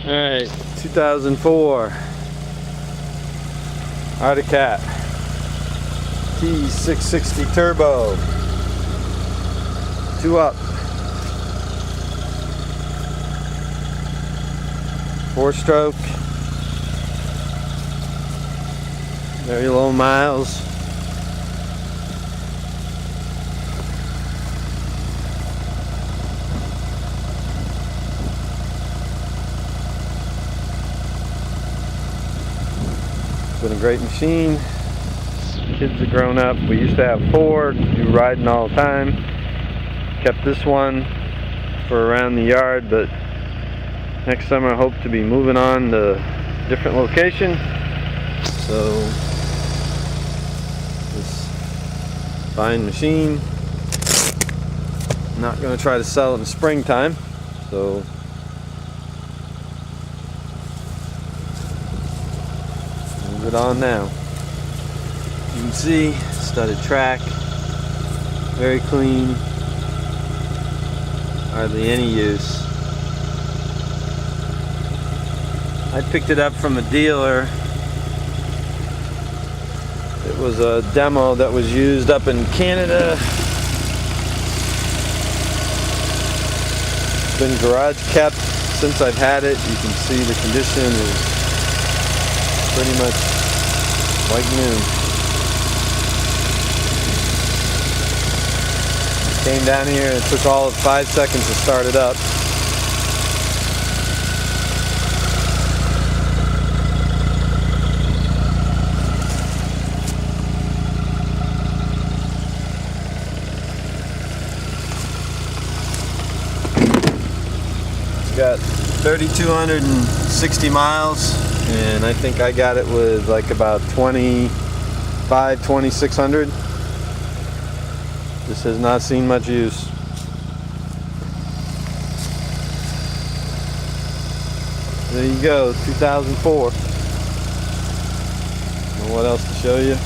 Alright, 2004 Artic T660 Turbo. 2 up. 4-stroke. Very low miles. It's been a great machine. Kids are grown up. We used to have 4, do riding all the time. Kept this one for around the yard, but next summer I hope to be moving on to a different location. So this fine machine, I'm not going to try to sell it in the springtime. So move it on now. You can see studded track, very clean, hardly any use. I picked it up from a dealer. It was a demo that was used up in Canada. It's been garage kept since I've had it. You can see the condition is pretty much like new. Came down here and it took all of 5 seconds to start it up. It's got 3,260 miles, and I think I got it with like about 2,600. This has not seen much use. There you go, 2004. What else to show you?